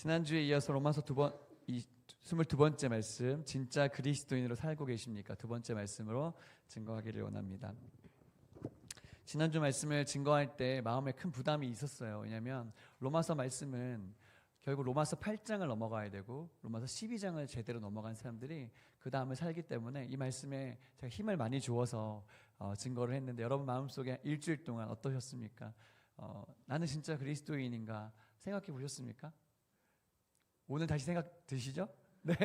지난주에 이어서 로마서 22번째 말씀, 진짜 그리스도인으로 살고 계십니까? 두 번째 말씀으로 증거하기를 원합니다. 지난주 말씀을 증거할 때 마음에 큰 부담이 있었어요. 왜냐하면 로마서 말씀은 결국 로마서 8장을 넘어가야 되고 로마서 12장을 제대로 넘어간 사람들이 그 다음을 살기 때문에 이 말씀에 제가 힘을 많이 주어서 증거를 했는데, 여러분 마음속에 일주일 동안 어떠셨습니까? 나는 진짜 그리스도인인가 생각해 보셨습니까? 오늘 다시 생각 드시죠? 네.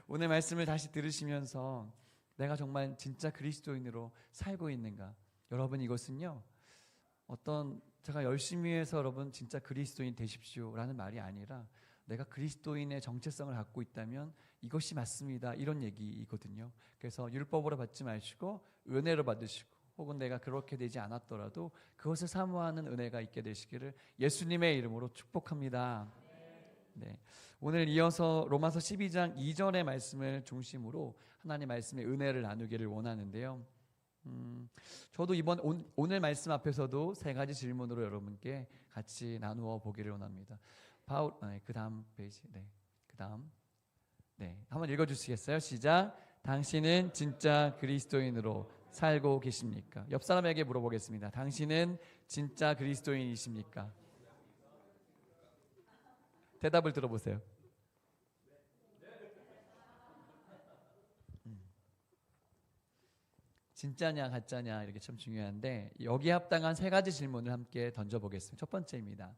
오늘 말씀을 다시 들으시면서 내가 정말 진짜 그리스도인으로 살고 있는가? 여러분, 이것은요, 제가 열심히 해서 여러분 진짜 그리스도인 되십시오라는 말이 아니라 내가 그리스도인의 정체성을 갖고 있다면 이것이 맞습니다, 이런 얘기이거든요. 그래서 율법으로 받지 마시고 은혜로 받으시고, 혹은 내가 그렇게 되지 않았더라도 그것을 사모하는 은혜가 있게 되시기를 예수님의 이름으로 축복합니다. 네. 오늘 이어서 로마서 12장 2절의 말씀을 중심으로 하나님 말씀의 은혜를 나누기를 원하는데요. 저도 오늘 말씀 앞에서도 세 가지 질문으로 여러분께 같이 나누어 보기를 원합니다. 그 다음 페이지, 그 다음, 한번 읽어주시겠어요? 시작. 당신은 진짜 그리스도인으로 살고 계십니까? 옆 사람에게 물어보겠습니다. 당신은 진짜 그리스도인이십니까? 대답을 들어보세요. 진짜냐 가짜냐 이렇게 참 중요한데, 여기에 합당한 세 가지 질문을 함께 던져보겠습니다. 첫 번째입니다.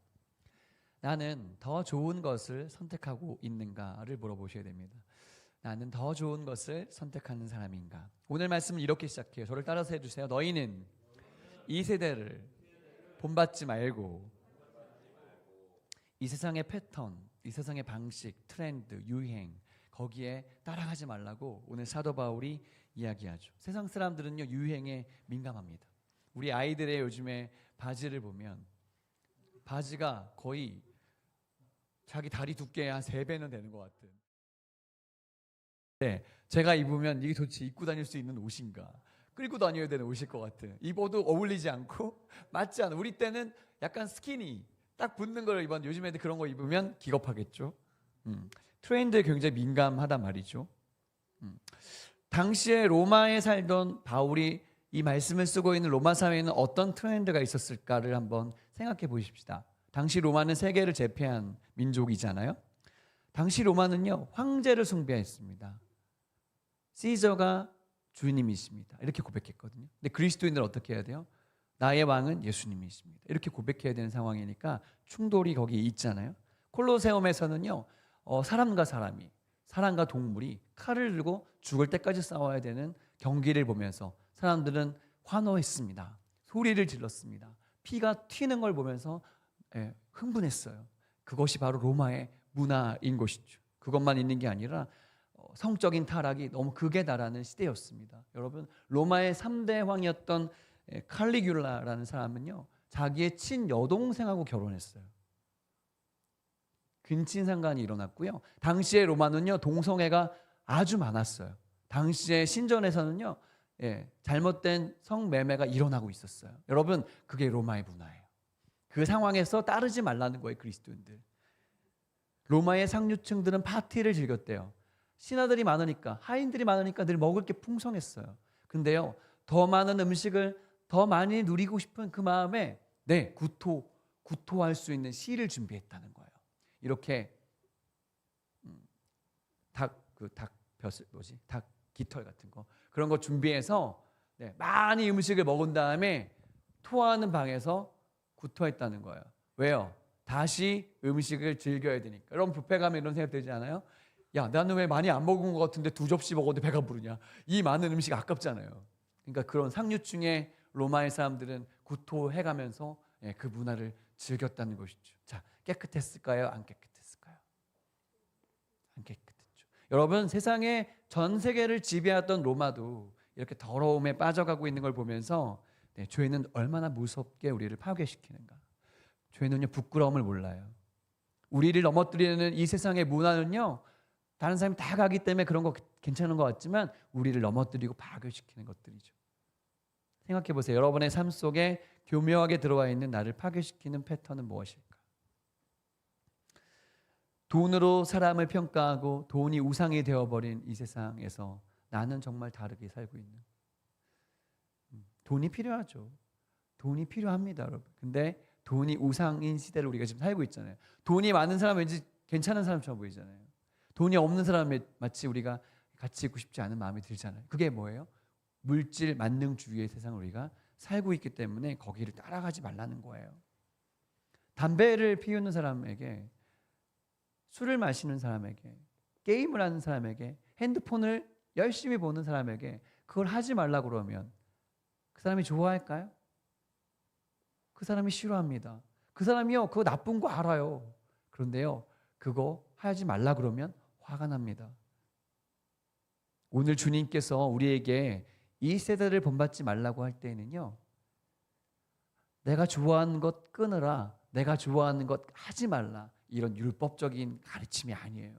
나는 더 좋은 것을 선택하고 있는가를 물어보셔야 됩니다. 나는 더 좋은 것을 선택하는 사람인가? 오늘 말씀은 이렇게 시작해요. 저를 따라서 해주세요. 너희는 이 세대를 본받지 말고 이 세상의 패턴, 이 세상의 방식, 트렌드, 유행, 거기에 따라가지 말라고 오늘 사도 바울이 이야기하죠. 세상 사람들은요, 유행에 민감합니다. 우리 아이들의 요즘에 바지를 보면 바지가 거의 자기 다리 두께의 한 3배는 되는 것 같은. 네, 제가 입으면 이게 도대체 입고 다닐 수 있는 옷인가? 끌고 다녀야 되는 옷일 것 같은. 입어도 어울리지 않고 맞지 않아. 우리 때는 약간 스키니 딱 붙는 걸 입었는데 요즘 애들 그런 거 입으면 기겁하겠죠. 트렌드에 굉장히 민감하단 말이죠. 당시에 로마에 살던 바울이 이 말씀을 쓰고 있는 로마 사회에는 어떤 트렌드가 있었을까를 한번 생각해 보십시다. 당시 로마는 세계를 제패한 민족이잖아요. 당시 로마는요, 황제를 숭배했습니다. 시저가 주님이십니다, 이렇게 고백했거든요. 근데 그리스도인들은 어떻게 해야 돼요? 나의 왕은 예수님이십니다, 이렇게 고백해야 되는 상황이니까 충돌이 거기 있잖아요. 콜로세움에서는요, 사람과 사람이, 사람과 동물이 칼을 들고 죽을 때까지 싸워야 되는 경기를 보면서 사람들은 환호했습니다. 소리를 질렀습니다. 피가 튀는 걸 보면서 흥분했어요. 그것이 바로 로마의 문화인 것이죠. 그것만 있는 게 아니라 성적인 타락이 너무 극에 달하는 시대였습니다. 여러분, 로마의 3대 왕이었던 칼리귤라라는 사람은요, 자기의 친여동생하고 결혼했어요. 근친상간이 일어났고요. 당시의 로마는요, 동성애가 아주 많았어요. 당시의 신전에서는요, 잘못된 성매매가 일어나고 있었어요. 여러분, 그게 로마의 문화예요. 그 상황에서 따르지 말라는 거예요, 그리스도인들. 로마의 상류층들은 파티를 즐겼대요. 신하들이 많으니까, 하인들이 많으니까 늘 먹을 게 풍성했어요. 근데요, 더 많은 음식을 더 많이 누리고 싶은 그 마음에 구토할 수 있는 시를 준비했다는 거예요. 이렇게 닭 깃털 같은 거, 그런 거 준비해서 많이 음식을 먹은 다음에 토하는 방에서 구토했다는 거예요. 왜요? 다시 음식을 즐겨야 되니까. 여러분, 뷔페 가면 이런 생각 들지 않아요? 야, 나는 왜 많이 안 먹은 것 같은데 2접시 먹어도 배가 부르냐? 이 많은 음식 아깝잖아요. 그러니까 그런 상류층의 로마의 사람들은 구토해가면서 그 문화를 즐겼다는 것이죠. 자, 깨끗했을까요? 안 깨끗했을까요? 안 깨끗했죠. 여러분, 세상의 전 세계를 지배하던 로마도 이렇게 더러움에 빠져가고 있는 걸 보면서 죄는 얼마나 무섭게 우리를 파괴시키는가. 죄는요, 부끄러움을 몰라요. 우리를 넘어뜨리는 이 세상의 문화는요, 다른 사람이 다 가기 때문에 그런 거 괜찮은 것 같지만 우리를 넘어뜨리고 파괴시키는 것들이죠. 생각해 보세요. 여러분의 삶 속에 교묘하게 들어와 있는 나를 파괴시키는 패턴은 무엇일까? 돈으로 사람을 평가하고 돈이 우상이 되어버린 이 세상에서 나는 정말 다르게 살고 있는. 돈이 필요하죠. 돈이 필요합니다, 여러분. 근데 돈이 우상인 시대를 우리가 지금 살고 있잖아요. 돈이 많은 사람은 왠지 괜찮은 사람처럼 보이잖아요. 돈이 없는 사람은 마치 우리가 같이 있고 싶지 않은 마음이 들잖아요. 그게 뭐예요? 물질 만능주의의 세상을 우리가 살고 있기 때문에 거기를 따라가지 말라는 거예요. 담배를 피우는 사람에게, 술을 마시는 사람에게, 게임을 하는 사람에게, 핸드폰을 열심히 보는 사람에게 그걸 하지 말라고 그러면 그 사람이 좋아할까요? 그 사람이 싫어합니다. 그 사람이요, 그거 나쁜 거 알아요. 그런데요, 그거 하지 말라 그러면 화가 납니다. 오늘 주님께서 우리에게 이 세대를 본받지 말라고 할 때에는요, 내가 좋아하는 것 끊으라, 내가 좋아하는 것 하지 말라, 이런 율법적인 가르침이 아니에요.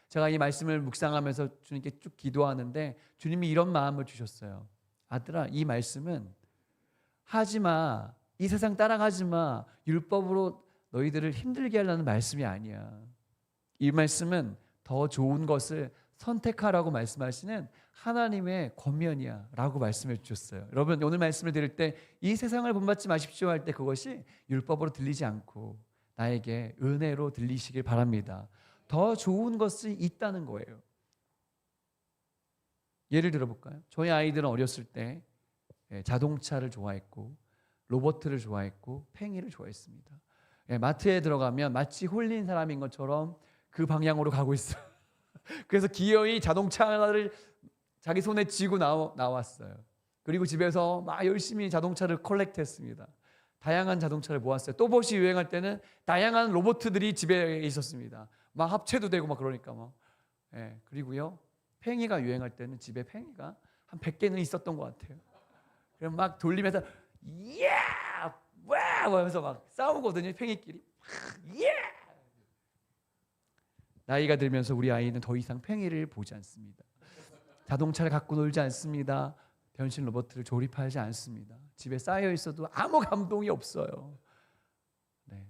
제가 이 말씀을 묵상하면서 주님께 쭉 기도하는데 주님이 이런 마음을 주셨어요. 아들아, 이 말씀은 하지 마, 이 세상 따라가지 마, 율법으로 너희들을 힘들게 하려는 말씀이 아니야. 이 말씀은 더 좋은 것을 선택하라고 말씀하시는 하나님의 권면이야 라고 말씀해 주셨어요. 여러분, 오늘 말씀을 들을 때 이 세상을 본받지 마십시오 할 때 그것이 율법으로 들리지 않고 나에게 은혜로 들리시길 바랍니다. 더 좋은 것이 있다는 거예요. 예를 들어볼까요? 저희 아이들은 어렸을 때 자동차를 좋아했고 로봇을 좋아했고 팽이를 좋아했습니다. 마트에 들어가면 마치 홀린 사람인 것처럼 그 방향으로 가고 있어요. 그래서 기어이 자동차를 자기 손에 쥐고 나왔어요. 그리고 집에서 막 열심히 자동차를 컬렉트했습니다. 다양한 자동차를 모았어요. 또봇이 유행할 때는 다양한 로봇들이 집에 있었습니다. 막 합체도 되고 막 그러니까 막. 그리고요, 팽이가 유행할 때는 집에 팽이가 한 100개는 있었던 것 같아요. 그럼 막 돌리면서 예! 와! 하면서 막 싸우거든요, 팽이끼리. 예! 나이가 들면서 우리 아이는 더 이상 팽이를 보지 않습니다. 자동차를 갖고 놀지 않습니다. 변신 로봇을 조립하지 않습니다. 집에 쌓여 있어도 아무 감동이 없어요.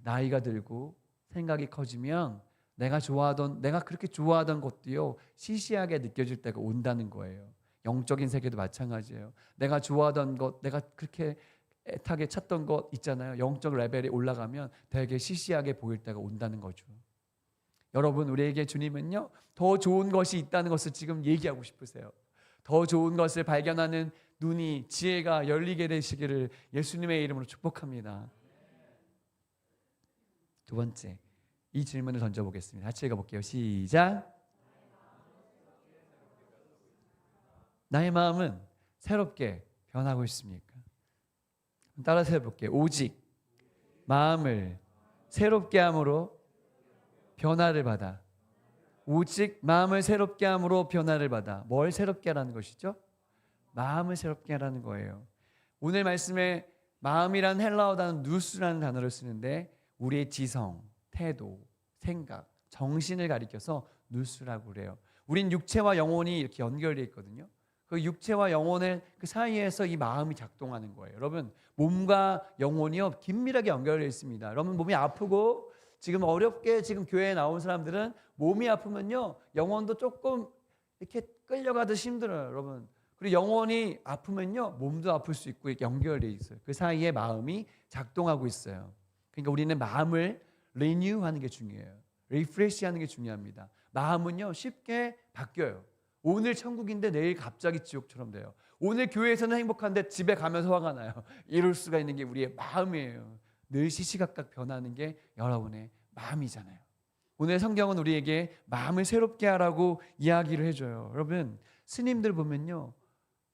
나이가 들고 생각이 커지면 내가 그렇게 좋아하던 것도요, 시시하게 느껴질 때가 온다는 거예요. 영적인 세계도 마찬가지예요. 내가 좋아하던 것, 내가 그렇게 애타게 찾던 것 있잖아요. 영적 레벨이 올라가면 되게 시시하게 보일 때가 온다는 거죠. 여러분, 우리에게 주님은요, 더 좋은 것이 있다는 것을 지금 얘기하고 싶으세요. 더 좋은 것을 발견하는 눈이, 지혜가 열리게 되시기를 예수님의 이름으로 축복합니다. 두 번째, 이 질문을 던져보겠습니다. 같이 읽어볼게요. 시작. 나의 마음은 새롭게 변하고 있습니까? 따라서 해볼게요. 오직 마음을 새롭게 함으로 변화를 받아. 오직 마음을 새롭게 함으로 변화를 받아. 뭘 새롭게 하라는 것이죠? 마음을 새롭게 하라는 거예요. 오늘 말씀에 마음이란 헬라어 단어 누스라는 단어를 쓰는데 우리의 지성, 태도, 생각, 정신을 가리켜서 누스라고 그래요. 우린 육체와 영혼이 이렇게 연결되어 있거든요. 그 육체와 영혼의 그 사이에서 이 마음이 작동하는 거예요. 여러분, 몸과 영혼이요, 긴밀하게 연결되어 있습니다. 여러분, 몸이 아프고 지금 어렵게 지금 교회에 나온 사람들은 몸이 아프면요, 영혼도 조금 이렇게 끌려가듯이 힘들어요, 여러분. 그리고 영혼이 아프면요, 몸도 아플 수 있고 이렇게 연결되어 있어요. 그 사이에 마음이 작동하고 있어요. 그러니까 우리는 마음을 리뉴하는 게 중요해요. 리프레시하는 게 중요합니다. 마음은요, 쉽게 바뀌어요. 오늘 천국인데 내일 갑자기 지옥처럼 돼요. 오늘 교회에서는 행복한데 집에 가면서 화가 나요. 이럴 수가 있는 게 우리의 마음이에요. 늘 시시각각 변하는 게 여러분의 마음이잖아요. 오늘 성경은 우리에게 마음을 새롭게 하라고 이야기를 해줘요. 여러분, 스님들 보면요,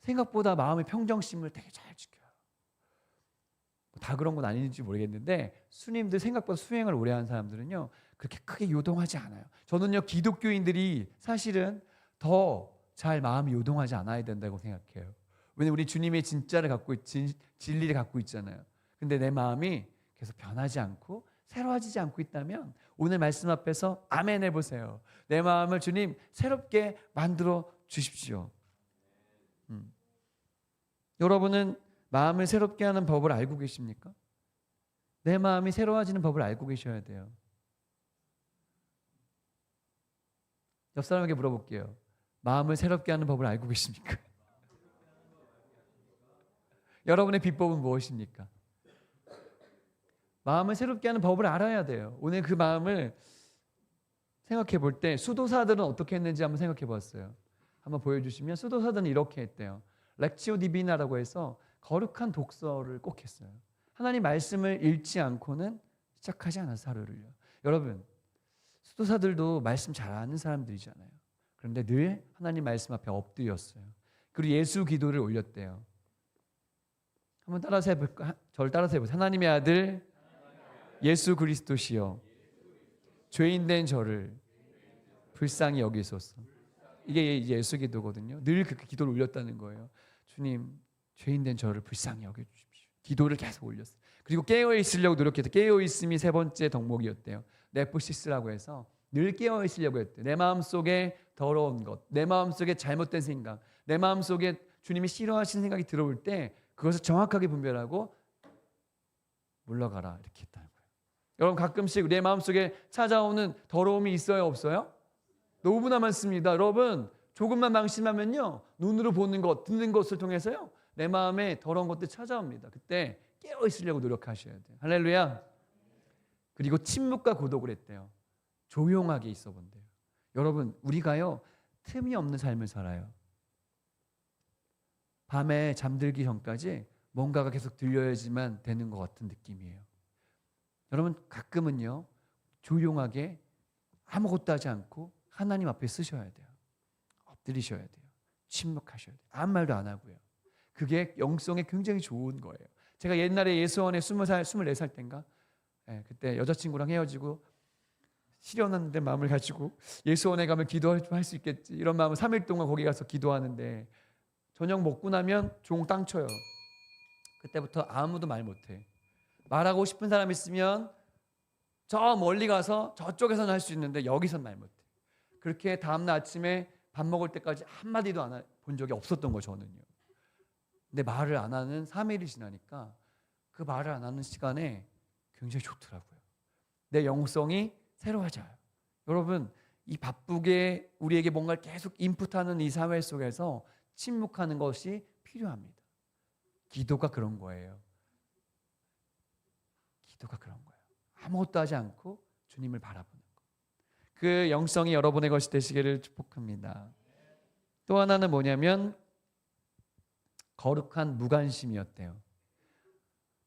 생각보다 마음의 평정심을 되게 잘 지켜요. 다 그런 건 아닌지 모르겠는데 스님들 생각보다 수행을 오래 한 사람들은요, 그렇게 크게 요동하지 않아요. 저는요, 기독교인들이 사실은 더 잘 마음이 요동하지 않아야 된다고 생각해요. 왜냐하면 우리 주님의 진리를 갖고 있잖아요. 근데 내 마음이 계속 변하지 않고 새로워지지 않고 있다면 오늘 말씀 앞에서 아멘 해보세요. 내 마음을 주님 새롭게 만들어 주십시오. 여러분은 마음을 새롭게 하는 법을 알고 계십니까? 내 마음이 새로워지는 법을 알고 계셔야 돼요. 옆 사람에게 물어볼게요. 마음을 새롭게 하는 법을 알고 계십니까? 여러분의 비법은 무엇입니까? 마음을 새롭게 하는 법을 알아야 돼요. 오늘 그 마음을 생각해 볼 때 수도사들은 어떻게 했는지 한번 생각해 봤어요. 한번 보여주시면 수도사들은 이렇게 했대요. 렉치오 디비나라고 해서 거룩한 독서를 꼭 했어요. 하나님 말씀을 읽지 않고는 시작하지 않았어요, 하루를요. 여러분, 수도사들도 말씀 잘 아는 사람들이잖아요. 그런데 늘 하나님 말씀 앞에 엎드렸어요. 그리고 예수 기도를 올렸대요. 한번 따라서 해볼까? 저를 따라서 해보세요. 하나님의 아들 예수 그리스도시여, 죄인된 저를 불쌍히 여기소서. 이게 예수 기도거든요. 늘 그 기도를 올렸다는 거예요. 주님, 죄인된 저를 불쌍히 여겨주십시오. 기도를 계속 올렸어요. 그리고 깨어 있으려고 노력해서 깨어 있음이 세 번째 덕목이었대요. 네프시스라고 해서 늘 깨어 있으려고 했대요. 내 마음 속에 더러운 것, 내 마음 속에 잘못된 생각, 내 마음 속에 주님이 싫어하시는 생각이 들어올 때 그것을 정확하게 분별하고 물러가라 이렇게 했다는 거예요. 여러분, 가끔씩 내 마음 속에 찾아오는 더러움이 있어요, 없어요? 너무나 많습니다. 여러분, 조금만 방심하면요, 눈으로 보는 것, 듣는 것을 통해서요, 내 마음에 더러운 것들이 찾아옵니다. 그때 깨어 있으려고 노력하셔야 돼요. 할렐루야. 그리고 침묵과 고독을 했대요. 조용하게 있어 본대요. 여러분, 우리가요, 틈이 없는 삶을 살아요. 밤에 잠들기 전까지 뭔가가 계속 들려야지만 되는 것 같은 느낌이에요. 여러분, 가끔은요, 조용하게 아무것도 하지 않고 하나님 앞에 쓰셔야 돼요. 엎드리셔야 돼요. 침묵하셔야 돼요. 아무 말도 안 하고요. 그게 영성에 굉장히 좋은 거예요. 제가 옛날에 예수원에 20살, 24살 때인가, 그때 여자친구랑 헤어지고 시련하는데 마음을 가지고 예수원에 가면 기도할 수 있겠지, 이런 마음을 3일 동안 거기 가서 기도하는데 저녁 먹고 나면 종 땅 쳐요. 그때부터 아무도 말 못해. 말하고 싶은 사람 있으면 저 멀리 가서 저쪽에서는 할 수 있는데 여기서는 말 못해. 그렇게 다음날 아침에 밥 먹을 때까지 한마디도 안 본 적이 없었던 거, 저는요. 근데 말을 안 하는 3일이 지나니까 그 말을 안 하는 시간에 굉장히 좋더라고요. 내 영성이 새로워져요. 여러분, 이 바쁘게 우리에게 뭔가를 계속 인풋하는 이 사회 속에서 침묵하는 것이 필요합니다. 기도가 그런 거예요. 기도가 그런 거예요. 아무것도 하지 않고 주님을 바라보는 것. 그 영성이 여러분의 것이 되시기를 축복합니다. 또 하나는 뭐냐면 거룩한 무관심이었대요.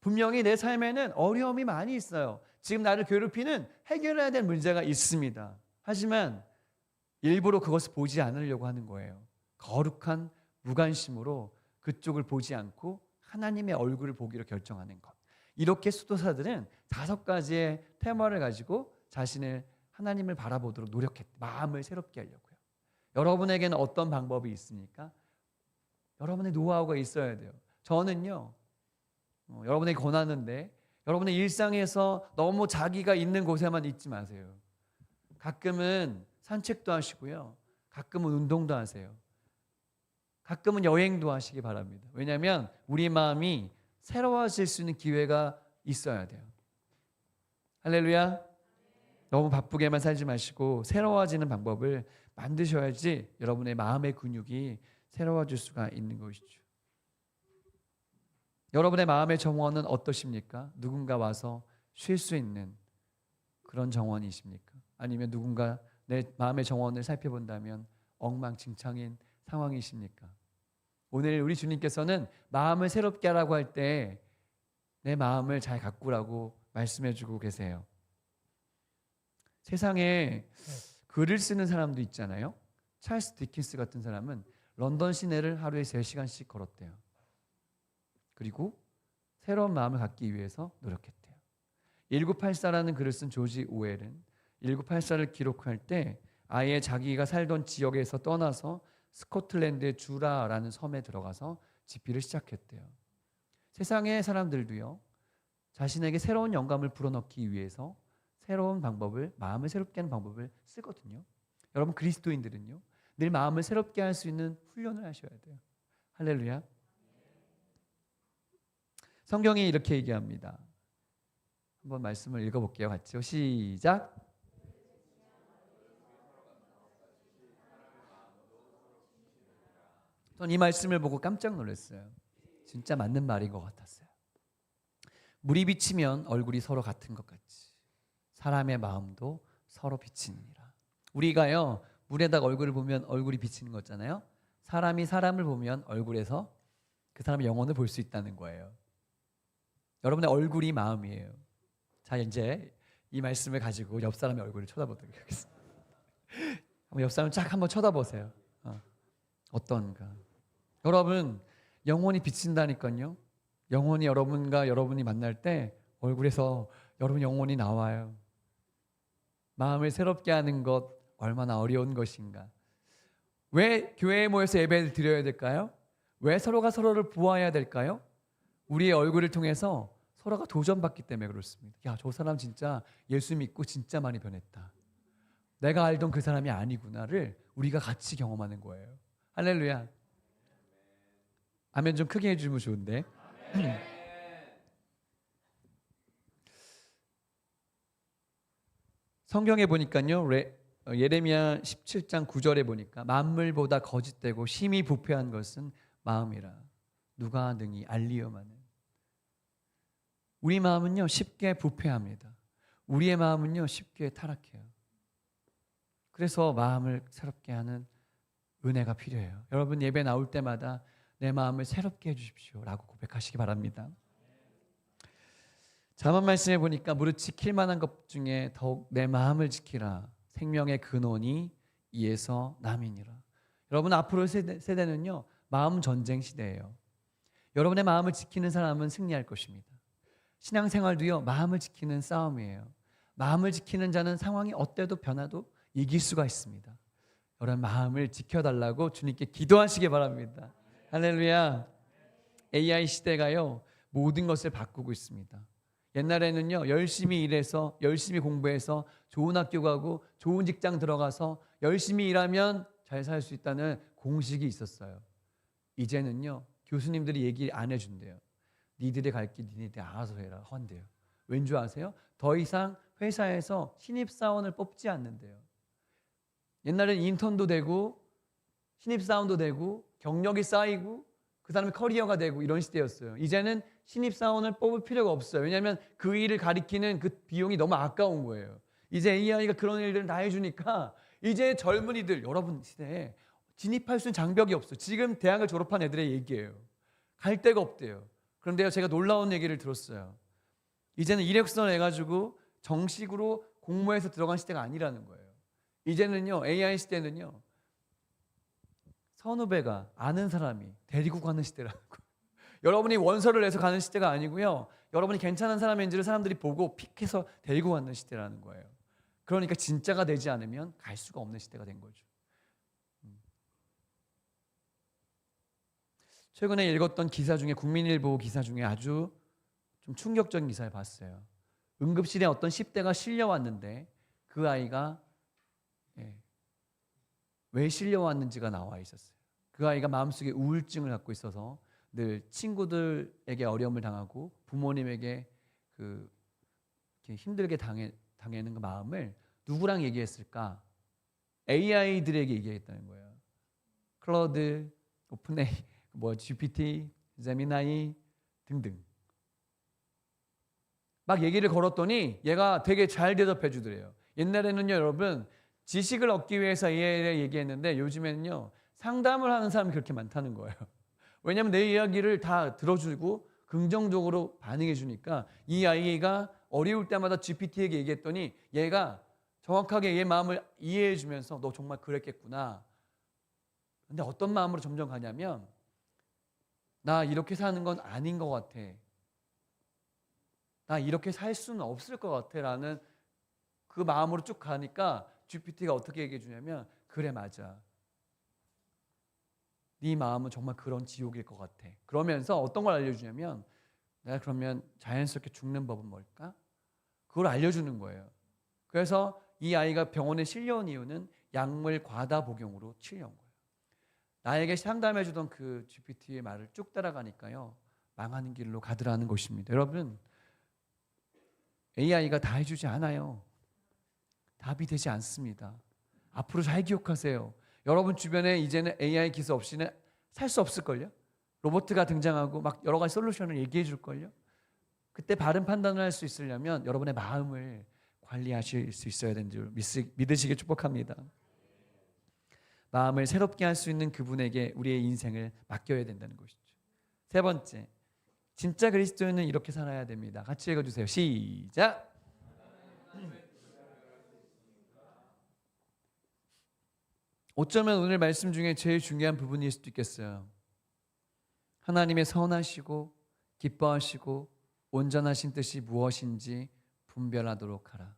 분명히 내 삶에는 어려움이 많이 있어요. 지금 나를 괴롭히는 해결해야 될 문제가 있습니다. 하지만 일부러 그것을 보지 않으려고 하는 거예요. 거룩한 무관심으로 그쪽을 보지 않고 하나님의 얼굴을 보기로 결정하는 것. 이렇게 수도사들은 5가지의 테마를 가지고 자신을 하나님을 바라보도록 노력했대요. 마음을 새롭게 하려고요. 여러분에게는 어떤 방법이 있습니까? 여러분의 노하우가 있어야 돼요. 저는요, 여러분에게 권하는데 여러분의 일상에서 너무 자기가 있는 곳에만 있지 마세요. 가끔은 산책도 하시고요. 가끔은 운동도 하세요. 가끔은 여행도 하시기 바랍니다. 왜냐하면 우리 마음이 새로워질 수 있는 기회가 있어야 돼요. 할렐루야. 너무 바쁘게만 살지 마시고 새로워지는 방법을 만드셔야지 여러분의 마음의 근육이 새로워질 수가 있는 것이죠. 여러분의 마음의 정원은 어떠십니까? 누군가 와서 쉴 수 있는 그런 정원이십니까? 아니면 누군가 내 마음의 정원을 살펴본다면 엉망진창인 상황이십니까? 오늘 우리 주님께서는 마음을 새롭게 하라고 할 때 내 마음을 잘 가꾸라고 말씀해 주고 계세요. 세상에 글을 쓰는 사람도 있잖아요. 찰스 디킨스 같은 사람은 런던 시내를 하루에 3시간씩 걸었대요. 그리고 새로운 마음을 갖기 위해서 노력했대요. 1984라는 글을 쓴 조지 오웰은 1984를 기록할 때 아예 자기가 살던 지역에서 떠나서 스코틀랜드의 주라라는 섬에 들어가서 집필을 시작했대요. 세상의 사람들도요, 자신에게 새로운 영감을 불어넣기 위해서 새로운 방법을, 마음을 새롭게 하는 방법을 쓰거든요. 여러분, 그리스도인들은요, 늘 마음을 새롭게 할 수 있는 훈련을 하셔야 돼요. 할렐루야. 성경이 이렇게 얘기합니다. 한번 말씀을 읽어볼게요. 같이요. 시작. 저는 이 말씀을 보고 깜짝 놀랐어요. 진짜 맞는 말인 것 같았어요. 물이 비치면 얼굴이 서로 같은 것 같이 사람의 마음도 서로 비치느니라. 우리가요, 물에다가 얼굴을 보면 얼굴이 비치는 거잖아요. 사람이 사람을 보면 얼굴에서 그 사람의 영혼을 볼 수 있다는 거예요. 여러분의 얼굴이 마음이에요. 자, 이제 이 말씀을 가지고 옆 사람의 얼굴을 쳐다보도록 하겠습니다. 옆 사람 쫙 한번 쳐다보세요. 어떤가? 여러분, 영혼이 비친다니까요. 영혼이 여러분과 여러분이 만날 때 얼굴에서 여러분 영혼이 나와요. 마음을 새롭게 하는 것 얼마나 어려운 것인가. 왜 교회에 모여서 예배를 드려야 될까요? 왜 서로가 서로를 보아야 될까요? 우리의 얼굴을 통해서 서로가 도전받기 때문에 그렇습니다. 야, 저 사람 진짜 예수 믿고 진짜 많이 변했다. 내가 알던 그 사람이 아니구나를 우리가 같이 경험하는 거예요. 할렐루야. 아멘 좀 크게 해주면 좋은데. 성경에 보니까요, 예레미야 17장 9절에 보니까 만물보다 거짓되고 심히 부패한 것은 마음이라 누가 능히 알리오마는. 우리 마음은요 쉽게 부패합니다. 우리의 마음은요 쉽게 타락해요. 그래서 마음을 새롭게 하는 은혜가 필요해요. 여러분 예배 나올 때마다 내 마음을 새롭게 해주십시오 라고 고백하시기 바랍니다. 잠언 말씀에 보니까 무릇 지킬 만한 것 중에 더욱 내 마음을 지키라. 생명의 근원이 이에서 남이니라. 여러분 앞으로 세대는요 마음 전쟁 시대예요. 여러분의 마음을 지키는 사람은 승리할 것입니다. 신앙생활도요 마음을 지키는 싸움이에요. 마음을 지키는 자는 상황이 어때도 변화도 이길 수가 있습니다. 여러분 마음을 지켜달라고 주님께 기도하시기 바랍니다. 할렐루야. AI 시대가요 모든 것을 바꾸고 있습니다. 옛날에는요 열심히 일해서 열심히 공부해서 좋은 학교 가고 좋은 직장 들어가서 열심히 일하면 잘 살 수 있다는 공식이 있었어요. 이제는요 교수님들이 얘기 안 해준대요. 니들이 갈 길 니네들이 알아서 해라 헌대요. 왠 줄 아세요? 더 이상 회사에서 신입사원을 뽑지 않는데요. 옛날에는 인턴도 되고 신입사원도 되고 경력이 쌓이고 그 사람의 커리어가 되고 이런 시대였어요. 이제는 신입사원을 뽑을 필요가 없어요. 왜냐하면 그 일을 가리키는 그 비용이 너무 아까운 거예요. 이제 AI가 그런 일들을 다 해주니까 이제 젊은이들 여러분 시대에 진입할 수 있는 장벽이 없어요. 지금 대학을 졸업한 애들의 얘기예요. 갈 데가 없대요. 그런데요 제가 놀라운 얘기를 들었어요. 이제는 이력서 내가지고 정식으로 공모해서 들어간 시대가 아니라는 거예요. 이제는요 AI 시대는요 선후배가 아는 사람이 데리고 가는 시대라는 거예요. 여러분이 원서를 내서 가는 시대가 아니고요. 여러분이 괜찮은 사람인지를 사람들이 보고 픽해서 데리고 가는 시대라는 거예요. 그러니까 진짜가 되지 않으면 갈 수가 없는 시대가 된 거죠. 최근에 읽었던 기사 중에 국민일보 기사 중에 아주 좀 충격적인 기사를 봤어요. 응급실에 어떤 10대가 실려왔는데 그 아이가 왜 실려왔는지가 나와 있었어요. 그 아이가 마음속에 우울증을 갖고 있어서 늘 친구들에게 어려움을 당하고 부모님에게 힘들게 당하는 그 마음을 누구랑 얘기했을까? AI들에게 얘기했다는 거예요. 클로드, 오픈AI, GPT, 제미나이 등등. 막 얘기를 걸었더니 얘가 되게 잘 대답해 주더래요. 옛날에는요, 여러분 지식을 얻기 위해서 AI를 얘기했는데 요즘에는요 상담을 하는 사람이 그렇게 많다는 거예요. 왜냐하면 내 이야기를 다 들어주고 긍정적으로 반응해 주니까 이 아이가 어려울 때마다 GPT에게 얘기했더니 얘가 정확하게 얘 마음을 이해해 주면서 너 정말 그랬겠구나. 근데 어떤 마음으로 점점 가냐면 나 이렇게 사는 건 아닌 것 같아. 나 이렇게 살 수는 없을 것 같아 라는 그 마음으로 쭉 가니까 GPT가 어떻게 얘기해 주냐면 그래 맞아. 네 마음은 정말 그런 지옥일 것 같아. 그러면서 어떤 걸 알려주냐면 내가 그러면 자연스럽게 죽는 법은 뭘까? 그걸 알려주는 거예요. 그래서 이 아이가 병원에 실려온 이유는 약물 과다 복용으로 치료한 거예요. 나에게 상담해 주던 그 GPT의 말을 쭉 따라가니까요. 망하는 길로 가더라는 것입니다. 여러분 AI가 다 해주지 않아요. 답이 되지 않습니다. 앞으로 잘 기억하세요. 여러분 주변에 이제는 AI 기술 없이는 살 수 없을걸요? 로봇가 등장하고 막 여러 가지 솔루션을 얘기해 줄걸요? 그때 바른 판단을 할 수 있으려면 여러분의 마음을 관리하실 수 있어야 되는 줄 믿으시길 축복합니다. 마음을 새롭게 할 수 있는 그분에게 우리의 인생을 맡겨야 된다는 것이죠. 세 번째, 진짜 그리스도인은 이렇게 살아야 됩니다. 같이 읽어주세요. 시작. 어쩌면 오늘 말씀 중에 제일 중요한 부분일 수도 있겠어요. 하나님의 선하시고 기뻐하시고 온전하신 뜻이 무엇인지 분별하도록 하라.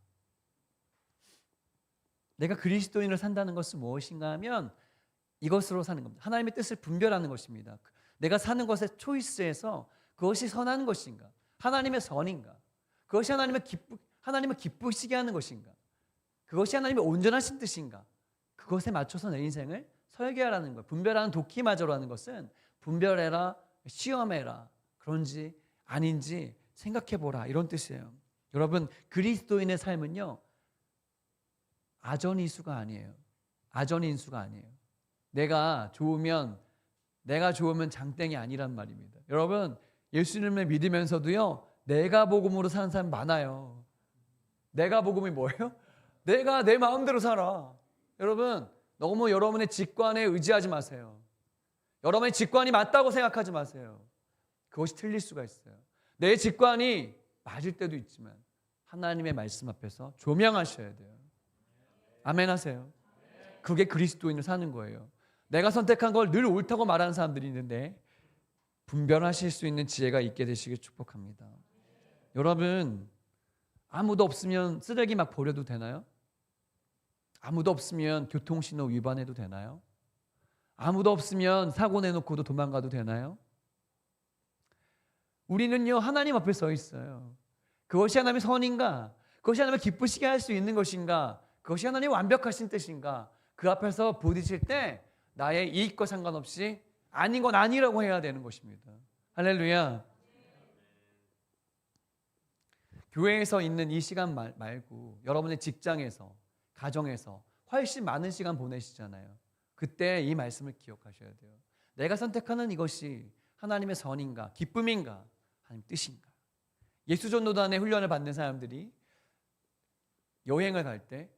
내가 그리스도인을 산다는 것은 무엇인가 하면 이것으로 사는 겁니다. 하나님의 뜻을 분별하는 것입니다. 내가 사는 것의 초이스에서 그것이 선한 것인가, 하나님의 선인가, 그것이 하나님을 기쁘시게 하는 것인가, 그것이 하나님의 온전하신 뜻인가, 그것에 맞춰서 내 인생을 설계하라는 거예요. 분별하는 도키마저라는 것은 분별해라, 시험해라, 그런지 아닌지 생각해보라, 이런 뜻이에요. 여러분, 그리스도인의 삶은요, 아전인수가 아니에요. 아전인수가 아니에요. 내가 좋으면 장땡이 아니란 말입니다. 여러분, 예수님을 믿으면서도요, 내가 복음으로 사는 사람 많아요. 내가 복음이 뭐예요? 내가 내 마음대로 살아. 여러분, 너무 여러분의 직관에 의지하지 마세요. 여러분의 직관이 맞다고 생각하지 마세요. 그것이 틀릴 수가 있어요. 내 직관이 맞을 때도 있지만 하나님의 말씀 앞에서 조명하셔야 돼요. 아멘 하세요. 그게 그리스도인을 사는 거예요. 내가 선택한 걸 늘 옳다고 말하는 사람들이 있는데 분별하실 수 있는 지혜가 있게 되시길 축복합니다. 여러분, 아무도 없으면 쓰레기 막 버려도 되나요? 아무도 없으면 교통신호 위반해도 되나요? 아무도 없으면 사고 내놓고도 도망가도 되나요? 우리는요, 하나님 앞에 서 있어요. 그것이 하나님의 선인가? 그것이 하나님을 기쁘시게 할 수 있는 것인가? 그것이 하나님의 완벽하신 뜻인가? 그 앞에서 부딪힐 때 나의 이익과 상관없이 아닌 건 아니라고 해야 되는 것입니다. 할렐루야. 교회에서 있는 이 시간 말고 여러분의 직장에서, 가정에서 훨씬 많은 시간 보내시잖아요. 그때 이 말씀을 기억하셔야 돼요. 내가 선택하는 이것이 하나님의 선인가, 기쁨인가, 하나님 뜻인가. 예수전도단의 훈련을 받는 사람들이 여행을 갈 때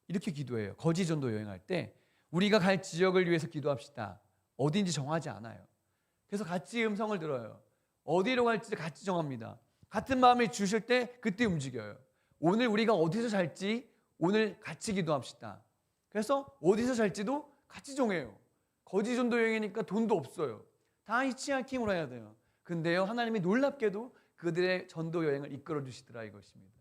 이렇게 기도해요. 거지전도 여행할 때 우리가 갈 지역을 위해서 기도합시다. 어딘지 정하지 않아요. 그래서 같이 음성을 들어요. 어디로 갈지 같이 정합니다. 같은 마음을 주실 때 그때 움직여요. 오늘 우리가 어디서 살지 오늘 같이 기도합시다. 그래서 어디서 살지도 같이 정해요. 거지전도 여행이니까 돈도 없어요. 다 히치하이킹으로 해야 돼요. 근데요, 하나님이 놀랍게도 그들의 전도 여행을 이끌어 주시더라, 이것입니다.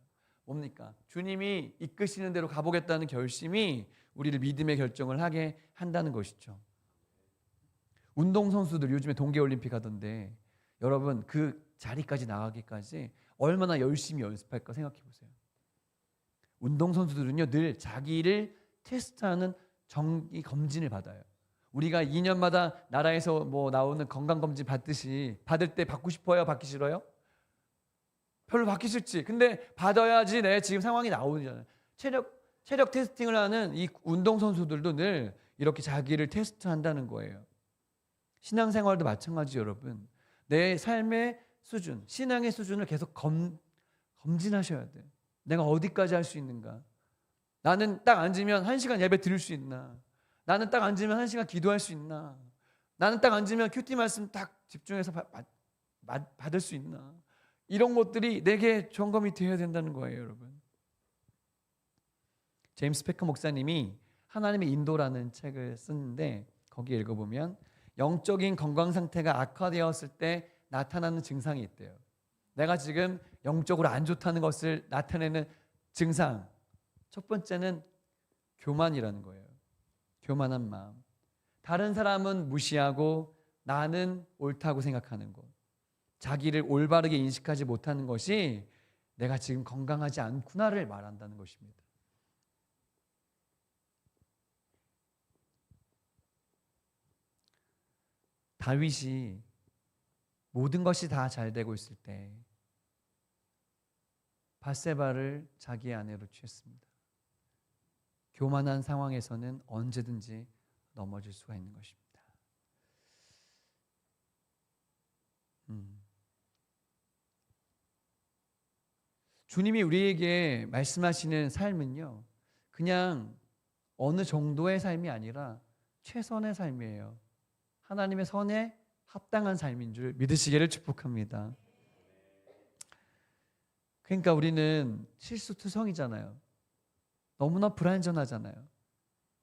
뭡니까? 주님이 이끄시는 대로 가보겠다는 결심이 우리를 믿음의 결정을 하게 한다는 것이죠. 운동선수들 요즘에 동계올림픽 하던데 여러분, 그 자리까지 나가기까지 얼마나 열심히 연습할까 생각해 보세요. 운동선수들은요, 늘 자기를 테스트하는 정기 검진을 받아요. 우리가 2년마다 나라에서 나오는 건강검진 받듯이 받을 때 받고 싶어요? 받기 싫어요? 별로 받기 싫지. 근데 받아야지 내 지금 상황이 나오잖아요. 체력 테스팅을 하는 이 운동선수들도 늘 이렇게 자기를 테스트한다는 거예요. 신앙생활도 마찬가지 여러분. 내 삶의 수준, 신앙의 수준을 계속 검진하셔야 돼요. 내가 어디까지 할 수 있는가? 나는 딱 앉으면 1시간 예배 드릴 수 있나? 나는 딱 앉으면 1시간 기도할 수 있나? 나는 딱 앉으면 큐티 말씀 딱 집중해서 받을 수 있나? 이런 것들이 내게 점검이 되어야 된다는 거예요, 여러분. 제임스 패커 목사님이 하나님의 인도라는 책을 쓰는데 거기에 읽어보면 영적인 건강 상태가 악화되었을 때 나타나는 증상이 있대요. 내가 지금 영적으로 안 좋다는 것을 나타내는 증상. 첫 번째는 교만이라는 거예요. 교만한 마음. 다른 사람은 무시하고 나는 옳다고 생각하는 것. 자기를 올바르게 인식하지 못하는 것이 내가 지금 건강하지 않구나를 말한다는 것입니다. 다윗이 모든 것이 다 잘 되고 있을 때 밧세바를 자기의 아내로 취했습니다. 교만한 상황에서는 언제든지 넘어질 수가 있는 것입니다. 주님이 우리에게 말씀하시는 삶은요, 그냥 어느 정도의 삶이 아니라 최선의 삶이에요. 하나님의 선에 합당한 삶인 줄 믿으시기를 축복합니다. 그러니까 우리는 실수투성이잖아요. 너무나 불완전하잖아요.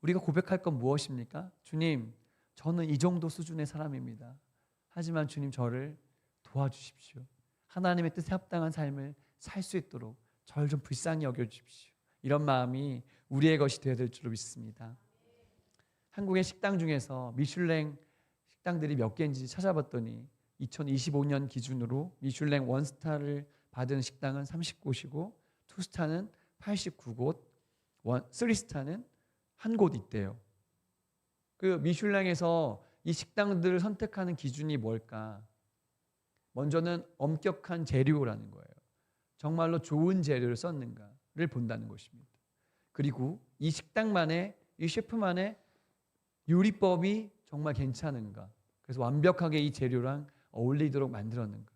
우리가 고백할 건 무엇입니까? 주님, 저는 이 정도 수준의 사람입니다. 하지만 주님, 저를 도와주십시오. 하나님의 뜻에 합당한 삶을 살 수 있도록 저를 좀 불쌍히 여겨주십시오. 이런 마음이 우리의 것이 되어야 될 줄로 믿습니다. 한국의 식당 중에서 미슐랭 식당들이 몇 개인지 찾아봤더니 2025년 기준으로 미슐랭 원스타를 받은 식당은 30곳이고 2스타는 89곳, 3스타는 한 곳 있대요. 그 미슐랭에서 이 식당들을 선택하는 기준이 뭘까? 먼저는 엄격한 재료라는 거예요. 정말로 좋은 재료를 썼는가를 본다는 것입니다. 그리고 이 식당만의, 이 셰프만의 요리법이 정말 괜찮은가? 그래서 완벽하게 이 재료랑 어울리도록 만들었는가?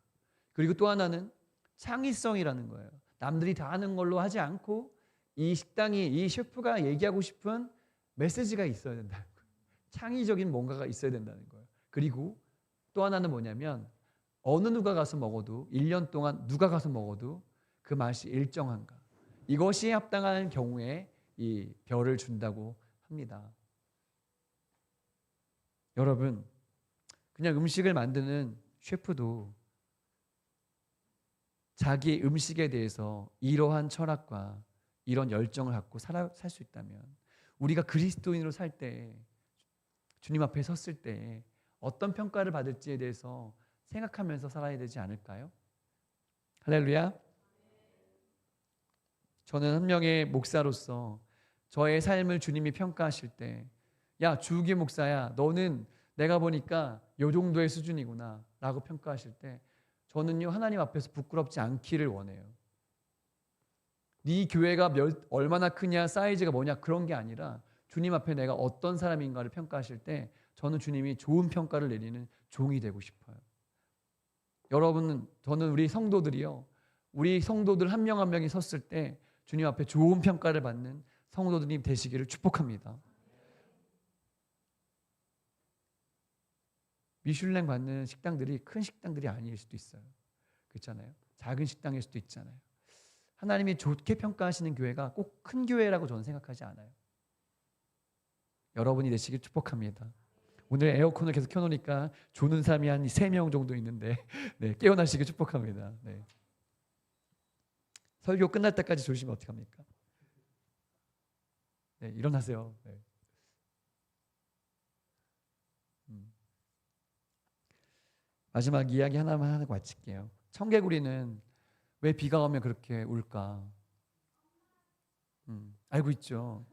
그리고 또 하나는 창의성이라는 거예요. 남들이 다 하는 걸로 하지 않고 이 식당이, 이 셰프가 얘기하고 싶은 메시지가 있어야 된다는 거예요. 창의적인 뭔가가 있어야 된다는 거예요. 그리고 또 하나는 뭐냐면 어느 누가 가서 먹어도 1년 동안 누가 가서 먹어도 그 맛이 일정한가? 이것이 합당한 경우에 이 별을 준다고 합니다. 여러분, 그냥 음식을 만드는 셰프도 자기 음식에 대해서 이러한 철학과 이런 열정을 갖고 살 수 있다면 우리가 그리스도인으로 살 때, 주님 앞에 섰을 때 어떤 평가를 받을지에 대해서 생각하면서 살아야 되지 않을까요? 할렐루야. 저는 한 명의 목사로서 저의 삶을 주님이 평가하실 때, 야, 주욱이 목사야, 너는 내가 보니까 요 정도의 수준이구나 라고 평가하실 때 저는요, 하나님 앞에서 부끄럽지 않기를 원해요. 네 교회가 얼마나 크냐, 사이즈가 뭐냐, 그런 게 아니라 주님 앞에 내가 어떤 사람인가를 평가하실 때 저는 주님이 좋은 평가를 내리는 종이 되고 싶어요. 여러분, 저는 우리 성도들이요, 우리 성도들 한 명 한 명이 섰을 때 주님 앞에 좋은 평가를 받는 성도들이 되시기를 축복합니다. 미슐랭 받는 식당들이 큰 식당들이 아닐 수도 있어요. 그렇잖아요. 작은 식당일 수도 있잖아요. 하나님이 좋게 평가하시는 교회가 꼭 큰 교회라고 저는 생각하지 않아요. 여러분이 되시길 축복합니다. 오늘 에어컨을 계속 켜놓으니까 조는 사람이 한 3명 정도 있는데 네, 깨어나시길 축복합니다. 네. 설교 끝날 때까지 조시면 어떡합니까? 네, 일어나세요. 네. 마지막 이야기 하나만 하고 마칠게요. 청개구리는 왜 비가 오면 그렇게 울까? 알고 있죠.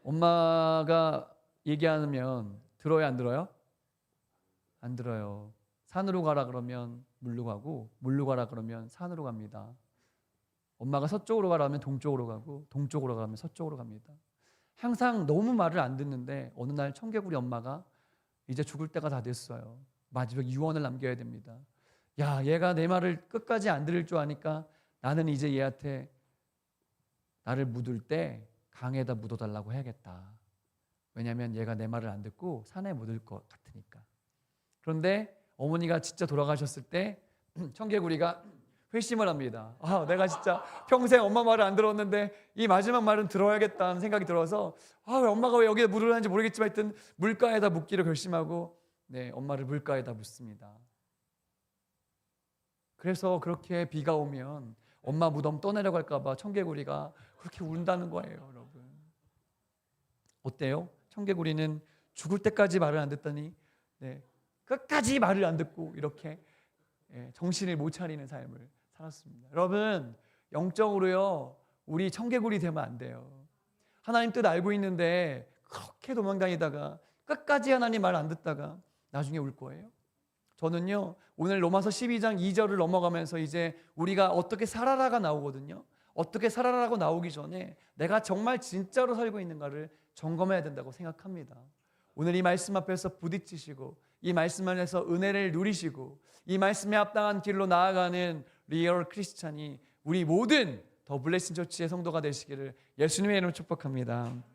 엄마가 얘기하면 들어요, 안 들어요? 안 들어요. 산으로 가라 그러면 물로 가고, 물로 가라 그러면 산으로 갑니다. 엄마가 서쪽으로 가라면 동쪽으로 가고, 동쪽으로 가면 서쪽으로 갑니다. 항상 너무 말을 안 듣는데 어느 날 청개구리 엄마가 이제 죽을 때가 다 됐어요. 마지막 유언을 남겨야 됩니다. 야, 얘가 내 말을 끝까지 안 들을 줄 아니까 나는 이제 얘한테 나를 묻을 때 강에다 묻어달라고 해야겠다. 왜냐하면 얘가 내 말을 안 듣고 산에 묻을 것 같으니까. 그런데 어머니가 진짜 돌아가셨을 때 청개구리가 회심을 합니다. 아, 내가 진짜 평생 엄마 말을 안 들었는데 이 마지막 말은 들어야겠다는 생각이 들어서 엄마가 왜 여기에 물을 하는지 모르겠지만 하여튼 물가에다 묻기로 결심하고 네, 엄마를 물가에다 묻습니다. 그래서 그렇게 비가 오면 엄마 무덤 떠내려갈까 봐 청개구리가 그렇게 운다는 거예요, 여러분. 어때요? 청개구리는 죽을 때까지 말을 안 듣더니 네, 끝까지 말을 안 듣고 이렇게 정신을 못 차리는 삶을 살았습니다. 여러분, 영적으로요, 우리 청개구리 되면 안 돼요. 하나님 뜻 알고 있는데 그렇게 도망다니다가 끝까지 하나님 말 안 듣다가 나중에 울 거예요. 저는요, 오늘 로마서 12장 2절을 넘어가면서 이제 우리가 어떻게 살아라가 나오거든요. 어떻게 살아라고 나오기 전에 내가 정말 진짜로 살고 있는가를 점검해야 된다고 생각합니다. 오늘 이 말씀 앞에서 부딪히시고 이 말씀 안에서 은혜를 누리시고 이 말씀에 합당한 길로 나아가는 리얼 크리스찬이 우리 모든 더 블레싱 처치의 성도가 되시기를 예수님의 이름으로 축복합니다.